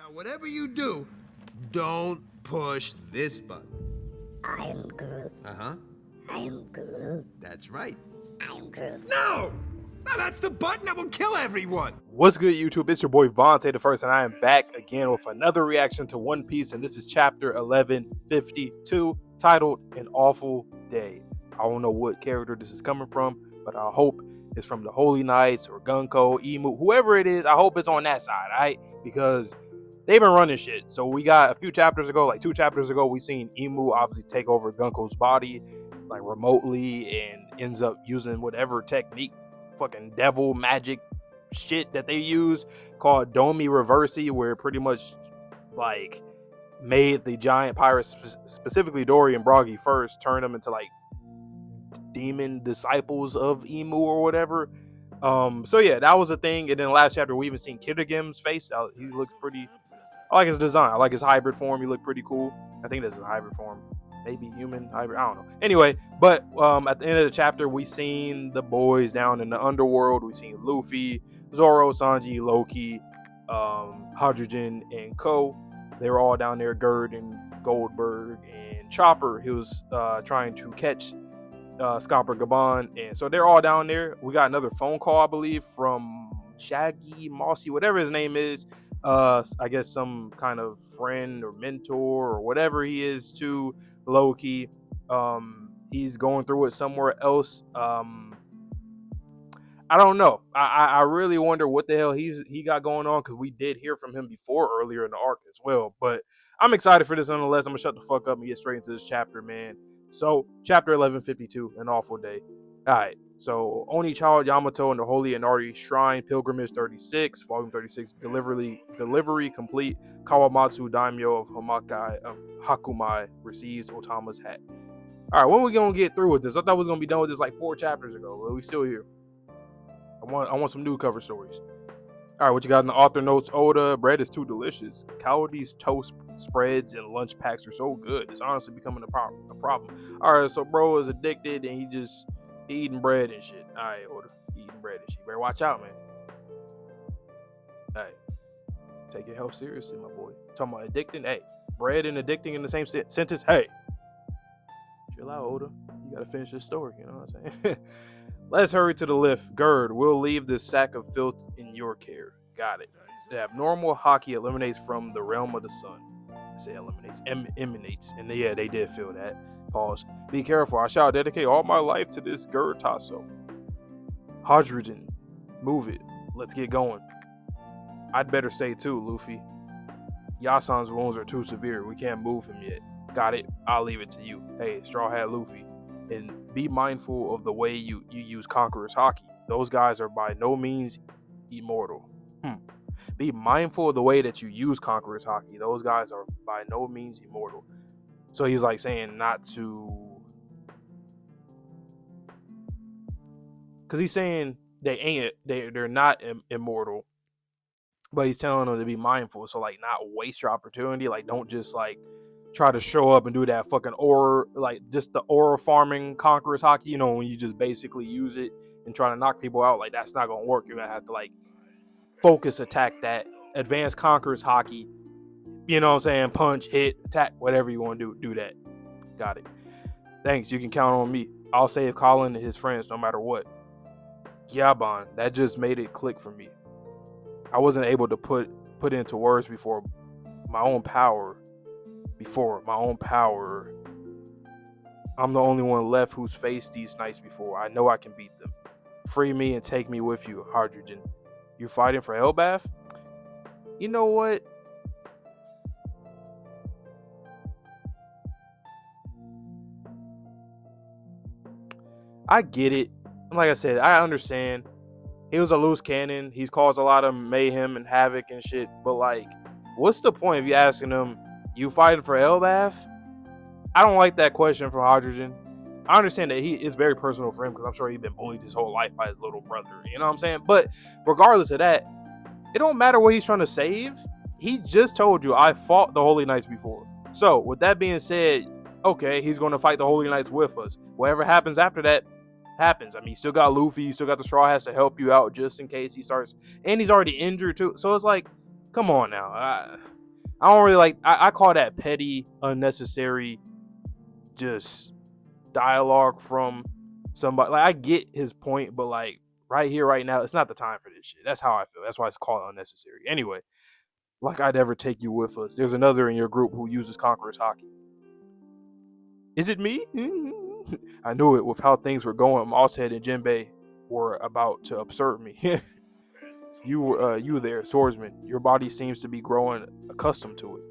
Now, whatever you do, don't push this button. I am Groot. Uh-huh. I am Groot. That's right. I am Groot. No! No, that's the button that will kill everyone! What's good, YouTube? It's your boy Vontae the First, and I am back again with another reaction to One Piece, and this is chapter 1152, titled An Awful Day. I don't know what character this is coming from, but I hope it's from the Holy Knights or Gunko, Emu, whoever it is. I hope it's on that side, alright? Because they've been running shit. So we got a few chapters ago, like 2 chapters ago, we seen Emu obviously take over Gunko's body, like remotely, and ends up using whatever technique, fucking devil magic shit that they use called Domi Reversi, where pretty much like made the giant pirates, specifically Dory and Broggy first, turn them into like demon disciples of Emu or whatever. So yeah, that was a thing. And then last chapter we even seen Kittigam's face. He looks pretty, I like his design. I like his hybrid form. He looked pretty cool. I think that's a hybrid form. Maybe human hybrid. I don't know. Anyway, but at the end of the chapter, we seen the boys down in the underworld. We seen Luffy, Zoro, Sanji, Loki, Hydrogen, and Ko. They were all down there. Gerd and Goldberg and Chopper. He was trying to catch Scopper Gabon, and so they're all down there. We got another phone call, I believe, from Shaggy, Mossy, whatever his name is. I guess some kind of friend or mentor or whatever he is to Loki. He's going through it somewhere else. I don't know. I really wonder what the hell he got going on, because we did hear from him before earlier in the arc as well. But I'm excited for this nonetheless. I'm gonna shut the fuck up and get straight into this chapter, man. So, chapter 1152, An Awful Day. Alright, so Oni Child Yamato and the Holy Inari Shrine, Pilgrimage 36, Volume 36, delivery complete. Kawamatsu Daimyo of Hakumai receives Otama's hat. Alright, when are we gonna get through with this? I thought we was gonna be done with this like 4 chapters ago, but we still here. I want some new cover stories. Alright, what you got in the author notes? Oda, bread is too delicious. Cowardies, toast spreads, and lunch packs are so good. It's honestly becoming a problem. Alright, so bro is addicted and he eating bread and shit. Alright, Oda, eating bread and shit. Better watch out, man. Alright, take your health seriously, my boy. Talking about addicting? Hey, bread and addicting in the same sentence? Hey, chill out, Oda. You gotta finish this story, you know what I'm saying? Let's hurry to the lift. Gerd, we'll leave this sack of filth in your care. Got it. The abnormal hockey eliminates from the realm of the sun. I say eliminates, emanates. And yeah, they did feel that. Pause. Be careful. I shall dedicate all my life to this Gerd Tasso. Hydrogen, move it. Let's get going. I'd better stay too, Luffy. Yasan's wounds are too severe. We can't move him yet. Got it. I'll leave it to you. Hey, Straw Hat Luffy. And be mindful of the way you use Conqueror's Haki. Those guys are by no means immortal. Be mindful of the way that you use Conqueror's Haki. Those guys are by no means immortal. So he's like saying not to, because he's saying they're not immortal, but he's telling them to be mindful. So like, not waste your opportunity. Like, don't just like try to show up and do that fucking aura, like just the aura farming Conqueror's Haki, you know, when you just basically use it and try to knock people out. Like, that's not gonna work. You're gonna have to like focus attack, that advanced Conqueror's Haki, you know what I'm saying? Punch, hit, attack, whatever you want to do that. Got it. Thanks, you can count on me. I'll save Colin and his friends no matter what. Gyaban, that just made it click for me. I wasn't able to put into words before my own power. I'm the only one left who's faced these knights before. I know I can beat them. Free me and take me with you, Hydrogen. You're fighting for Elbaf? You know what? I get it. Like I said, I understand. He was a loose cannon. He's caused a lot of mayhem and havoc and shit. But like, what's the point of you asking him, you fighting for Elbaf? I don't like that question from Hydrogen. I understand that it's very personal for him, because I'm sure he's been bullied his whole life by his little brother. You know what I'm saying? But regardless of that, it don't matter what he's trying to save. He just told you, I fought the Holy Knights before. So with that being said, okay, he's going to fight the Holy Knights with us. Whatever happens after that happens. I mean, you still got Luffy, you still got the Straw Hats to help you out just in case he starts. And he's already injured too. So it's like, come on now. I don't really like. I call that petty, unnecessary, just dialogue from somebody. Like I get his point, but like right here, right now, it's not the time for this shit. That's how I feel. That's why it's called unnecessary. Anyway, like I'd ever take you with us. There's another in your group who uses Conqueror's Hockey. Is it me? I knew it with how things were going. Mosshead and Jinbei were about to observe me. You there, swordsman. Your body seems to be growing accustomed to it.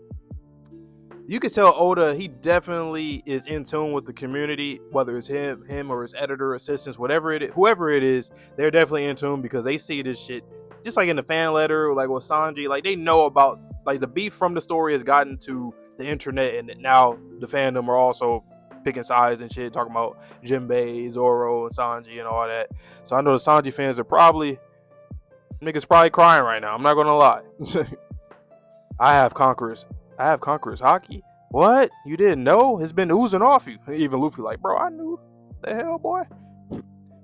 You can tell Oda, he definitely is in tune with the community, whether it's him or his editor, assistants, whoever it is, they're definitely in tune because they see this shit. Just like in the fan letter, like with Sanji, like they know about, like the beef from the story has gotten to the internet, and now the fandom are also picking sides and shit, talking about Jinbei, Zoro, and Sanji and all that. So I know the Sanji fans are niggas probably crying right now. I'm not gonna lie. I have Conqueror's Hockey. What? You didn't know? It's been oozing off you. Even Luffy like, bro, I knew. The hell, boy?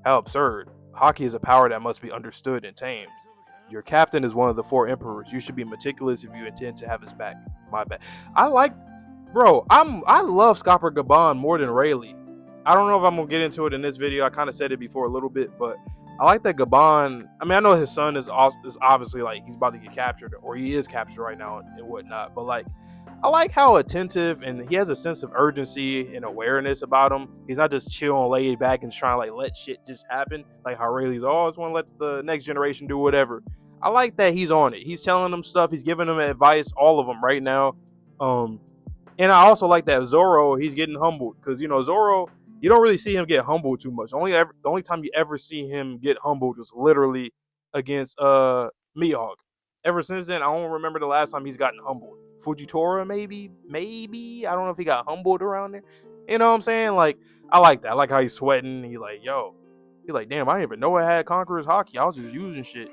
How absurd. Hockey is a power that must be understood and tamed. Your captain is one of the 4 emperors. You should be meticulous if you intend to have his back. My bad. I love Scopper Gaban more than Rayleigh. I don't know if I'm gonna get into it in this video. I kind of said it before a little bit, but I like that Gaban. I mean, I know his son is obviously like he's about to get captured, or he is captured right now and whatnot. But like, I like how attentive and he has a sense of urgency and awareness about him. He's not just chill and laid back and trying to like let shit just happen. Like how Rayleigh's always want to let the next generation do whatever. I like that he's on it. He's telling them stuff. He's giving them advice. All of them right now. And I also like that Zoro, he's getting humbled because Zoro, you don't really see him get humbled too much. The only time you ever see him get humbled was literally against Mihawk. Ever since then, I don't remember the last time he's gotten humbled. Fujitora, maybe. I don't know if he got humbled around there. You know what I'm saying? Like, I like that. I like how he's sweating. He like, damn, I didn't even know I had Conqueror's Hockey. I was just using shit.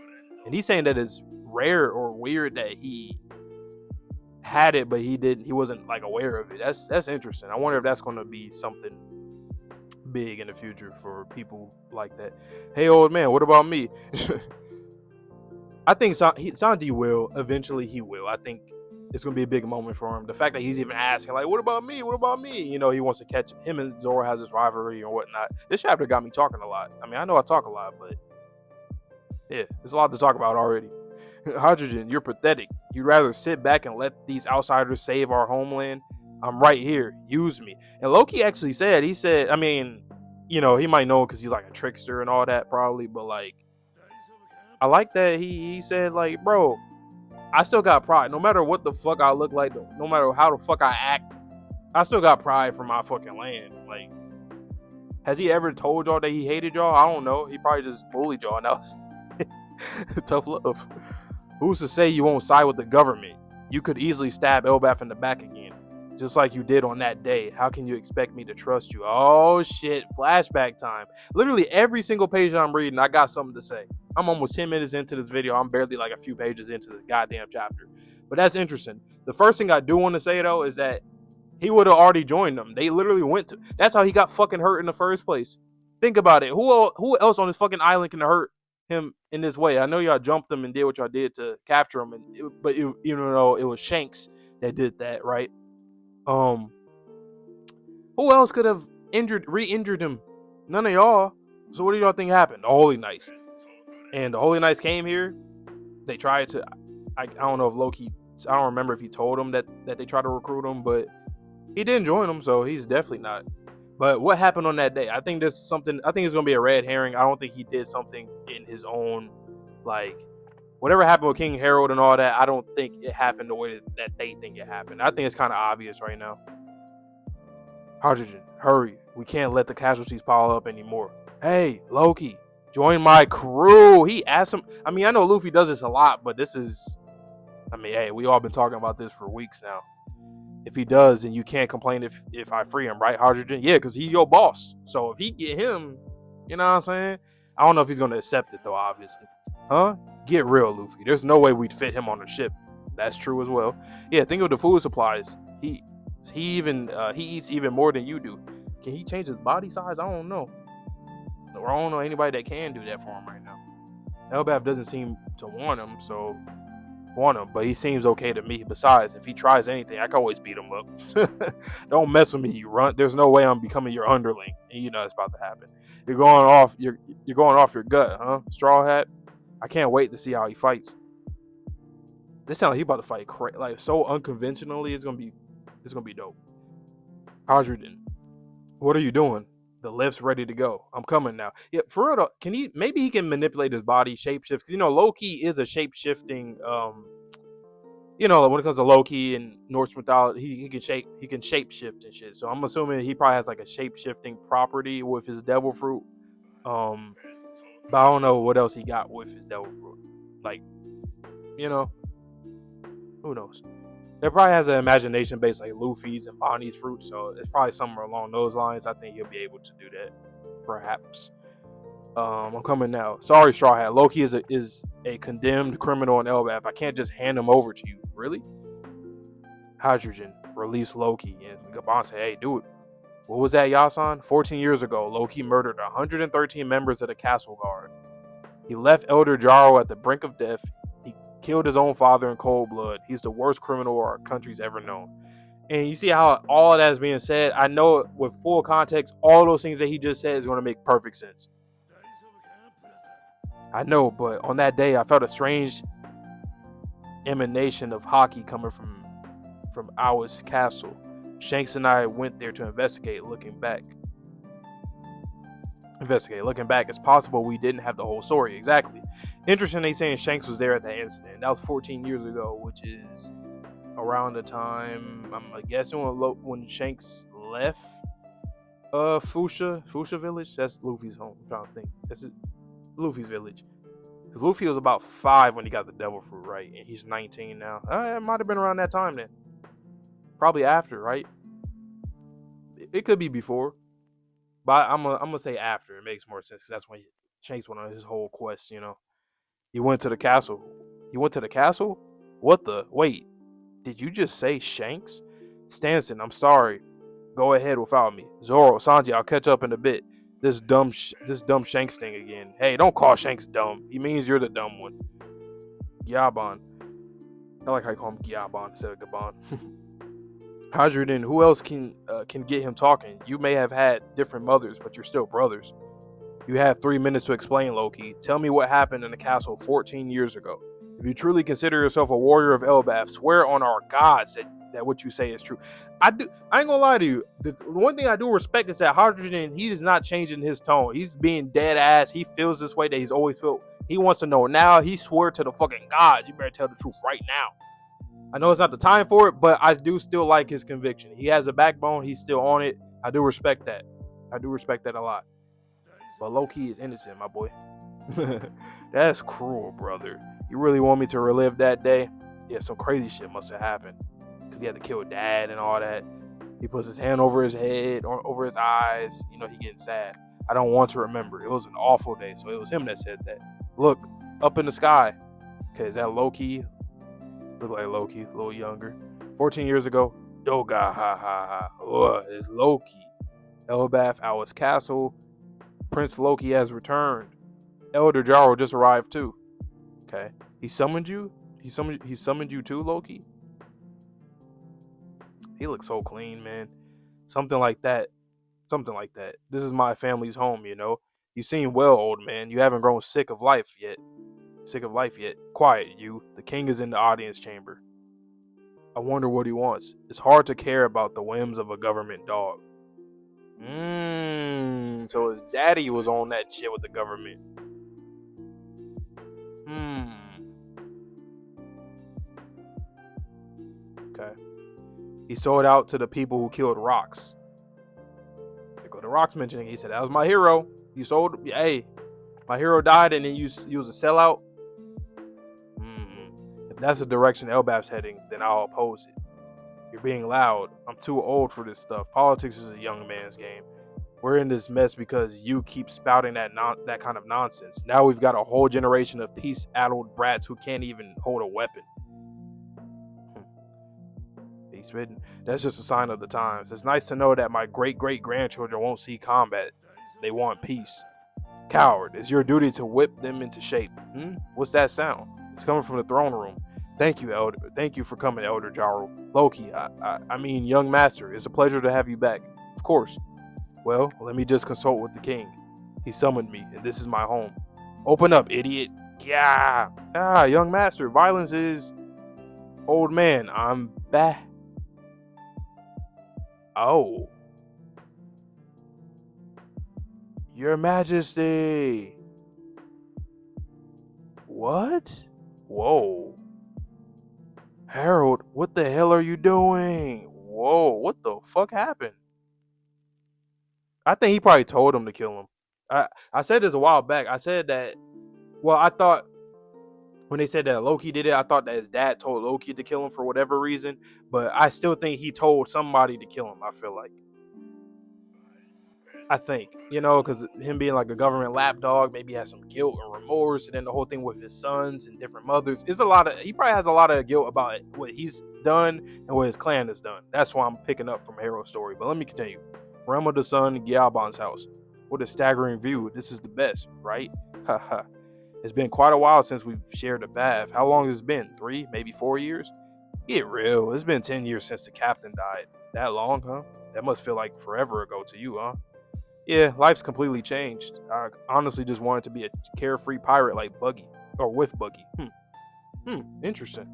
And he's saying that it's rare or weird that he had it, but he wasn't like aware of it. That's interesting. I wonder if that's going to be something big in the future for people like that. Hey, old man, what about me? I think Sanji will. Eventually, he will. I think it's going to be a big moment for him. The fact that he's even asking, like, what about me? What about me? He wants to catch him, and Zoro has this rivalry and whatnot. This chapter got me talking a lot. I mean, I know I talk a lot, but yeah, there's a lot to talk about already. Hydrogen, you're pathetic. You'd rather sit back and let these outsiders save our homeland? I'm right here. Use me. And Loki actually said, I mean, he might know because he's like a trickster and all that probably, but like, I like that he said, like, bro, I still got pride. No matter what the fuck I look like, no matter how the fuck I act, I still got pride for my fucking land. Like, has he ever told y'all that he hated y'all? I don't know. He probably just bullied y'all, and that was tough love. Who's to say you won't side with the government? You could easily stab Elbaf in the back again, just like you did on that day. How can you expect me to trust you? Oh shit, flashback time. Literally every single page that I'm reading, I got something to say. I'm almost 10 minutes into this video. I'm barely like a few pages into the goddamn chapter. But that's interesting. The first thing I do want to say though is that he would have already joined them. They literally went to. That's how he got fucking hurt in the first place. Think about it. Who else on this fucking island can hurt him in this way? I know y'all jumped him and did what y'all did to capture him, but even though it was Shanks that did that, right? Who else could have re-injured him? None of y'all. So what do y'all think happened? The Holy Knights. And the Holy Knights came here. They tried to. I don't know if Loki. I don't remember if he told him that they tried to recruit him, but he didn't join them, so he's definitely not. But what happened on that day? I think there's something. I think it's gonna be a red herring. I don't think he did something in his own, like, whatever happened with King Harald and all that. I don't think it happened the way that they think it happened. I think it's kind of obvious right now. Hydrogen, hurry! We can't let the casualties pile up anymore. Hey, Loki, join my crew. He asked him. I mean, I know Luffy does this a lot, but this is. I mean, hey, we all been talking about this for weeks now. If he does, then you can't complain if I free him, right, Hydrogen? Yeah, because he's your boss. So if he get him, you know what I'm saying? I don't know if he's going to accept it, though, obviously. Huh? Get real, Luffy. There's no way we'd fit him on a ship. That's true as well. Yeah, think of the food supplies. He eats even more than you do. Can he change his body size? I don't know. Or I don't know anybody that can do that for him right now. Elbaf doesn't seem to want him, so want him, but he seems okay to me. Besides, if he tries anything, I can always beat him up. Don't mess with me, you runt. There's no way I'm becoming your underling, and you know it's about to happen. You're going off. You're going off your gut, huh? Straw Hat. I can't wait to see how he fights. This sounds like he about to fight like so unconventionally. It's gonna be dope. Hadrian, what are you doing? The lift's ready to go. I'm coming now. Yeah, for real though, maybe he can manipulate his body, shapeshift. You know, Loki is a shape-shifting when it comes to Loki and Norse mythology, he can shape shift and shit. So I'm assuming he probably has like a shape shifting property with his devil fruit. But I don't know what else he got with his devil fruit. Like, you know, who knows? It probably has an imagination based like Luffy's and Bonnie's fruit, so it's probably somewhere along those lines. I think he'll be able to do that, perhaps. I'm coming now. Sorry, Straw Hat. Loki is a condemned criminal in Elbaf. I can't just hand him over to you. Really? Hydrogen, release Loki. And Gabon say, hey, do it. What was that, Yasan? 14 years ago, Loki murdered 113 members of the Castle Guard. He left Elder Jarl at the brink of death. He killed his own father in cold blood. He's the worst criminal our country's ever known. And you see how all of that is being said? I know with full context, all those things that he just said is going to make perfect sense. I know, but on that day, I felt a strange emanation of hockey coming from Awa's castle. Shanks and I went there to investigate. Looking back, it's possible we didn't have the whole story. Exactly. Interesting they saying Shanks was there at that incident. That was 14 years ago, which is around the time, I'm guessing, when Shanks left Fuchsia Village. That's Luffy's home. I'm trying to think. That's it. Luffy's village. Because Luffy was about 5 when he got the devil fruit, right? And he's 19 now. It might have been around that time then. Probably after, right? It could be before. But I'm gonna say after. It makes more sense. Because that's when Shanks went on his whole quest, you know. He went to the castle. You went to the castle? What the? Wait. Did you just say Shanks? Stanson, I'm sorry. Go ahead without me. Zoro, Sanji, I'll catch up in a bit. This dumb Shanks thing again. Hey, don't call Shanks dumb. He means you're the dumb one. Gyabon. I like how you call him Gyabon instead of Gabon. Hadrian, who else can get him talking? You may have had different mothers, but you're still brothers. You have 3 minutes to explain, Loki. Tell me what happened in the castle 14 years ago. If you truly consider yourself a warrior of Elbaf, swear on our gods that what you say is true. I ain't gonna lie to you. The one thing I do respect is that Hadrian, he is not changing his tone. He's being dead ass. He feels this way that he's always felt. He wants to know now. He swore to the fucking gods. You better tell the truth right now. I know it's not the time for it, but I do still like his conviction. He has a backbone. He's still on it. I do respect that. I do respect that a lot. But low-key is innocent, my boy. That's cruel, brother. You really want me to relive that day? Yeah, some crazy shit must have happened. Because he had to kill dad and all that. He puts his hand over his head or over his eyes. You know, he getting sad. I don't want to remember. It was an awful day. So it was him that said that. Look, up in the sky. Okay, is that Loki? Look like Loki, a little younger. 14 years ago. Doga, ha ha ha. It's Loki. Elbaf, Alice Castle. Prince Loki has returned. Elder Jarl just arrived too. Okay. He summoned you? He summoned you too, Loki? He looks so clean, man. Something like that. This is my family's home, you know. You seem well, old man. You haven't grown sick of life yet. Quiet, you. The king is in the audience chamber. I wonder what he wants. It's hard to care about the whims of a government dog. So his daddy was on that shit with the government. Okay. He sold out to the people who killed Rocks. They go to Rocks mentioning. He said, that was my hero. You sold. Hey, my hero died and then you was a sellout. If that's the direction Elbaf's heading, then I'll oppose it. You're being loud. I'm too old for this stuff. Politics is a young man's game. We're in this mess because you keep spouting that kind of nonsense. Now we've got a whole generation of peace-addled brats who can't even hold a weapon. He's written. That's just a sign of the times. It's nice to know that my great-great-grandchildren won't see combat. They want peace. Coward, it's your duty to whip them into shape. What's that sound? It's coming from the throne room. Thank you, Elder. Thank you for coming, Elder Jarl. Loki, I mean, young master, it's a pleasure to have you back. Of course. Well, let me just consult with the king. He summoned me, and this is my home. Open up, idiot. Yeah. Ah, young master, violence is... Old man, I'm back. Oh. Your Majesty. What? Whoa. Harald, what the hell are you doing? Whoa, what the fuck happened? I think he probably told him to kill him. I said this a while back. I said that, well, I thought when they said that Loki did it, I thought that his dad told Loki to kill him for whatever reason. But I still think he told somebody to kill him, I feel like. I think, because him being like a government lapdog, maybe he has some guilt or remorse, and then the whole thing with his sons and different mothers. He probably has a lot of guilt about what he's done and what his clan has done. That's why I'm picking up from Harold's story. But let me continue. Realm of the Sun, Gyabon's house. What a staggering view. This is the best, right? Haha. It's been quite a while since we've shared a bath. How long has it been? 3, maybe 4 years? Get real. It's been 10 years since the captain died. That long, huh? That must feel like forever ago to you, huh? Yeah, life's completely changed. I honestly just wanted to be a carefree pirate like Buggy. Or with Buggy. Interesting.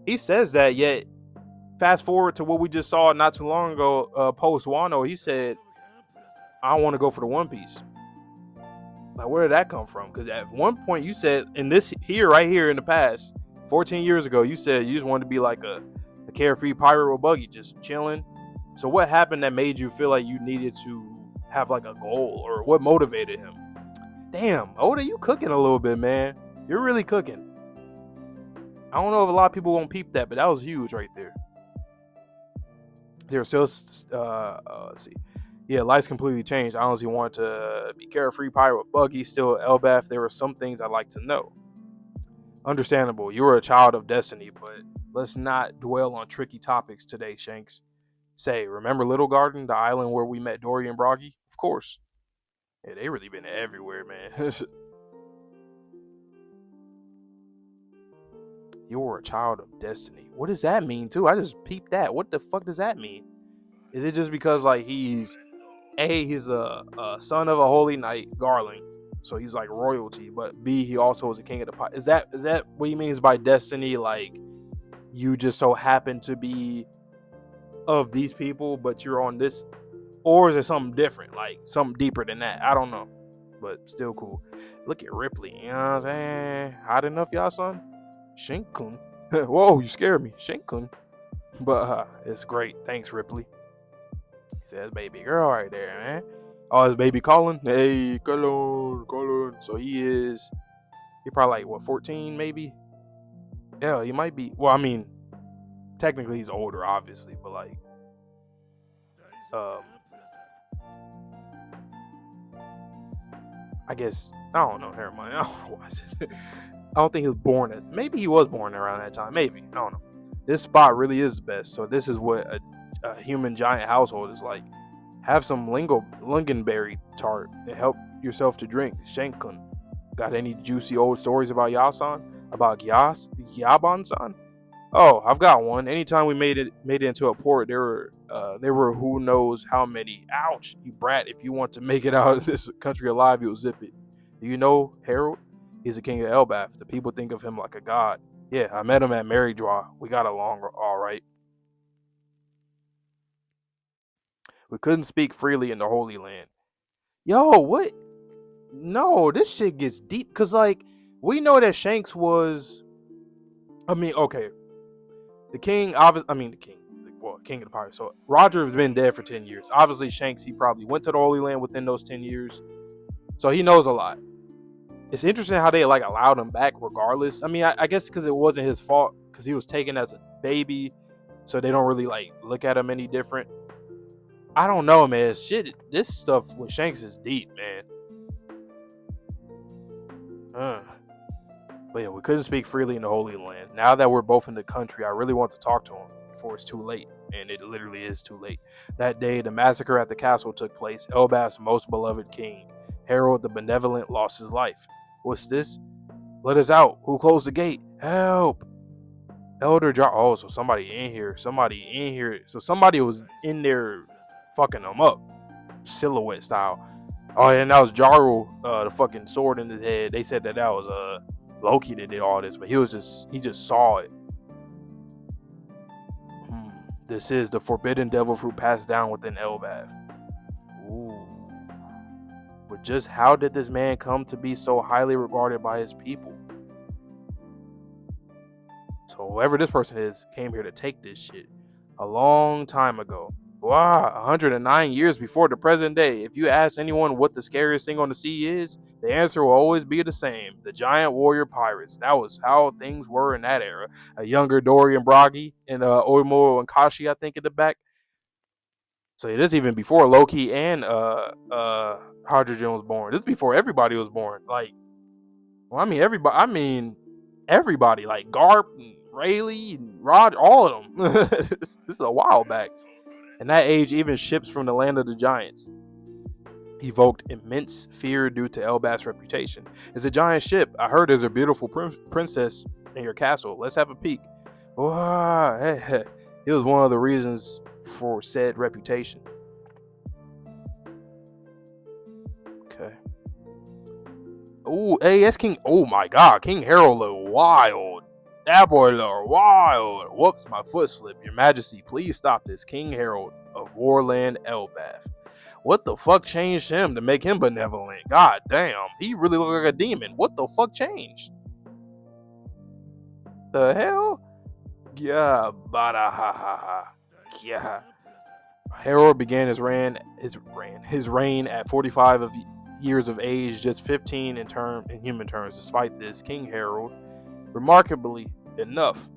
He says that, yet fast forward to what we just saw not too long ago, post Wano, he said, I want to go for the One Piece. Like, where did that come from? Because at one point you said, right here in the past, 14 years ago, you said you just wanted to be like a carefree pirate with Buggy, just chilling. So what happened that made you feel like you needed to have like a goal, or what motivated him? Damn, Oda, you cooking a little bit, man. You're really cooking. I don't know if a lot of people won't peep that, but that was huge right there. They're still, let's see. Yeah, life's completely changed. I honestly wanted to be carefree pirate with Buggy, still Elbaf. There were some things I'd like to know. Understandable. You were a child of destiny, but let's not dwell on tricky topics today, Shanks. Say, remember Little Garden, the island where we met Dory and Broggy? Of course. Yeah, they really been everywhere, man. You were a child of destiny. What does that mean, too? I just peeped that. What the fuck does that mean? Is it just because, like, he's a son of a holy knight, Garling, so he's like royalty, but B, he also is a king of the pot. Is that what he means by destiny? Like, you just so happen to be of these people, but you're on this, or is it something different, like something deeper than that? I don't know, but still cool. Look at Ripley, you know what I'm saying? Hot enough, y'all, son? Shinkun. Whoa, you scared me, Shinkun. But it's great. Thanks, Ripley. He says, baby girl right there, man. Oh, his baby Colin? Hey, Colin. So he probably like, what, 14 maybe? Yeah, he might be. Well, I mean, technically he's older, obviously, but like, I guess, I don't know, never mind. I don't know why I don't think he was born maybe he was born around that time, maybe, I don't know. This spot really is the best. So this is what a human giant household is like. Have some lingonberry tart and help yourself to drink. Shenkun. Got any juicy old stories about Yasan? About Gyabon-san? Oh, I've got one. Anytime we made it into a port, there were who knows how many. Ouch, you brat! If you want to make it out of this country alive, you'll zip it. Do you know Harald? He's the king of Elbaf. The people think of him like a god. Yeah, I met him at Marydraw. We got along all right. We couldn't speak freely in the Holy Land. Yo, what? No, this shit gets deep. Because, like, we know that Shanks was... I mean, okay. The king, king of the pirates. So, Roger has been dead for 10 years. Obviously, Shanks, he probably went to the Holy Land within those 10 years. So, he knows a lot. It's interesting how they, like, allowed him back regardless. I mean, I guess because it wasn't his fault. Because he was taken as a baby. So, they don't really, like, look at him any different. I don't know, man. Shit, this stuff with Shanks is deep, man. But yeah, we couldn't speak freely in the Holy Land. Now that we're both in the country, I really want to talk to him before it's too late. And it literally is too late. That day, the massacre at the castle took place. Elbaf's most beloved king, Harald the Benevolent, lost his life. What's this? Let us out. Who closed the gate? Help. Elder Jar. Oh, so somebody in here. Somebody in here. So somebody was in there fucking them up. Silhouette style. Oh, and that was Jarl, the fucking sword in his head. They said that was Loki that did all this, but he just saw it. This is the forbidden devil fruit passed down within Elbaf. Ooh. But just how did this man come to be so highly regarded by his people? So whoever this person is came here to take this shit a long time ago. Wow, 109 years before the present day. If you ask anyone what the scariest thing on the sea is, the answer will always be the same. The giant warrior pirates. That was how things were in that era. A younger Dorian Bragi and Oimo and Kashi, I think, in the back. So this is even before Loki and Hydrogen was born. This is before everybody was born. Like, well, everybody, like Garp and Rayleigh and Rod, all of them. This is a while back. In that age, even ships from the land of the giants evoked immense fear due to Elbaf's reputation. It's a giant ship. I heard there's a beautiful princess in your castle. Let's have a peek. Wow. It was one of the reasons for said reputation. Okay. Oh, hey, that's King. Oh my God, King Harald look wild. That boy look wild. Whoops, my foot slipped. Your Majesty, please stop this. King Harald of Warland Elbaf. What the fuck changed him to make him benevolent? God damn, he really looked like a demon. What the fuck changed? The hell? Yeah, bada ha ha ha. Yeah. Harald began his reign at 45 years of age, just 15 in human terms. Despite this, King Harald, remarkably enough,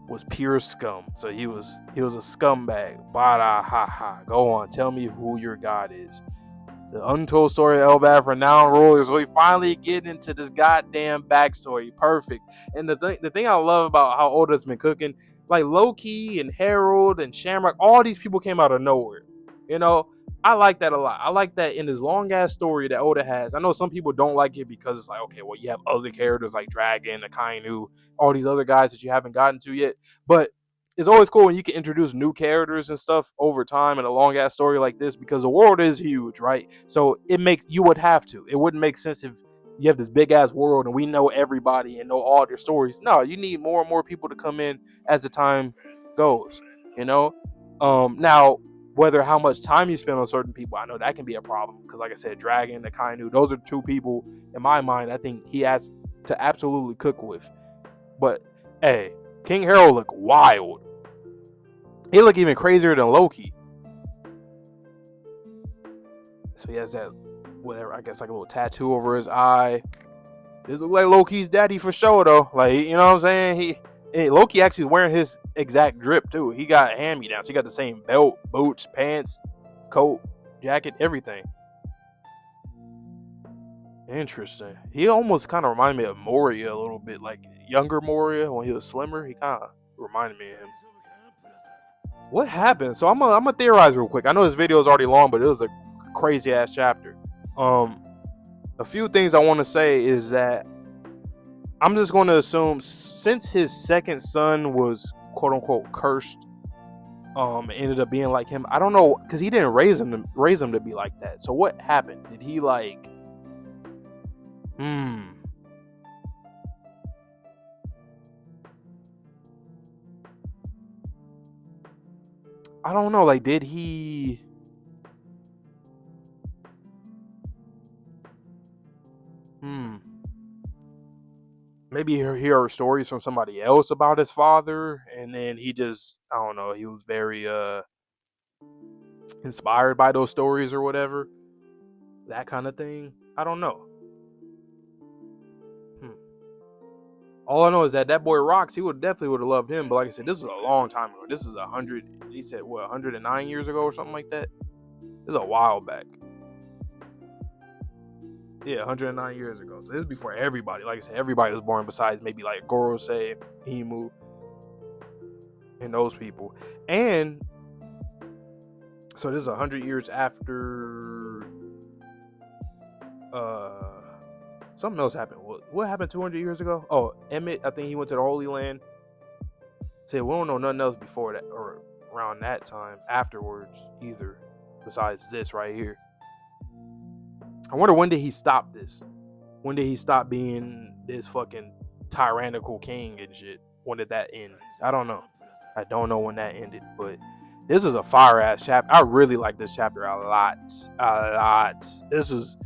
was pure scum. So he was a scumbag. Bada ha ha. Go on, tell me who your god is. The untold story of Elbaf, renowned rulers. We finally get into this goddamn backstory. Perfect. And the thing I love about how Oda's been cooking, like Loki and Harald and Shamrock, all these people came out of nowhere. You know, I like that a lot. I like that in this long ass story that Oda has. I know some people don't like it because it's like, okay, well, you have other characters like Dragon, Akainu, all these other guys that you haven't gotten to yet. But it's always cool when you can introduce new characters and stuff over time in a long ass story like this, because the world is huge, right? So you would have to. It wouldn't make sense if you have this big ass world and we know everybody and know all their stories. No, you need more and more people to come in as the time goes, you know? Now, whether how much time you spend on certain people, I know that can be a problem. Because like I said, Dragon, Akainu, those are two people, in my mind, I think he has to absolutely cook with. But, hey, King Harald look wild. He look even crazier than Loki. So he has that, whatever, I guess like a little tattoo over his eye. This look like Loki's daddy for sure, though. Like, you know what I'm saying? Loki actually is wearing his exact drip, too. He got hand-me-downs. He got the same belt, boots, pants, coat, jacket, everything. Interesting. He almost kind of reminded me of Moria a little bit. Like, younger Moria, when he was slimmer, he kind of reminded me of him. What happened? So I'm gonna theorize real quick. I know this video is already long, but it was a crazy-ass chapter. A few things I want to say is that I'm just going to assume since his second son was quote unquote cursed, ended up being like him. I don't know, because he didn't raise him to be like that. So what happened? Did he like? I don't know. Like, did he? Maybe he heard stories from somebody else about his father, and then he just, I don't know, he was very inspired by those stories or whatever. That kind of thing. I don't know. All I know is that boy Rocks, he definitely would have loved him, but like I said, this is a long time ago. This is 109 years ago or something like that. This is a while back. Yeah, 109 years ago. So this is before everybody. Like I said, everybody was born besides maybe like Gorosei, Himu, and those people. And so this is 100 years after something else happened. Well, what happened 200 years ago? Oh, Emmett, I think he went to the Holy Land. Said we don't know nothing else before that or around that time afterwards either, besides this right here. I wonder, when did he stop this? When did he stop being this fucking tyrannical king and shit? When did that end? I don't know. I don't know when that ended, but this is a fire ass chapter. I really like this chapter a lot. This is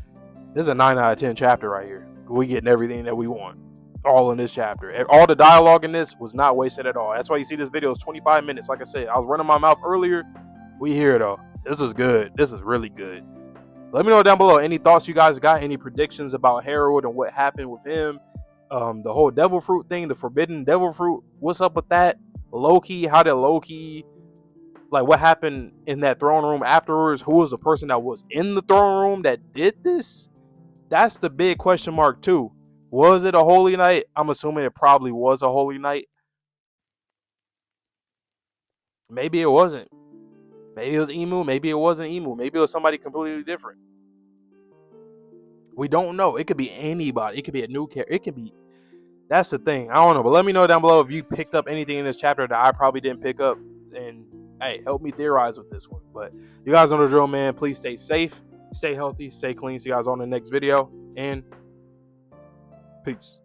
a 9 out of 10 chapter right here. We getting everything that we want, all in this chapter. All the dialogue in this was not wasted at all. That's why you see this video is 25 minutes. Like I said, I was running my mouth earlier. We here though. This is good. This is really good. Let me know down below any thoughts you guys got, any predictions about Harald and what happened with him. The whole devil fruit thing, the forbidden devil fruit. What's up with that? Loki, how did Loki, like, what happened in that throne room afterwards? Who was the person that was in the throne room that did this? That's the big question mark too. Was it a holy night? I'm assuming it probably was a holy night. Maybe it wasn't. Maybe it was Emu. Maybe it wasn't Emu. Maybe it was somebody completely different. We don't know. It could be anybody. It could be a new character. It could be. That's the thing. I don't know. But let me know down below if you picked up anything in this chapter that I probably didn't pick up. And hey, help me theorize with this one. But you guys know the drill, man. Please stay safe, stay healthy, stay clean. See you guys on the next video. And peace.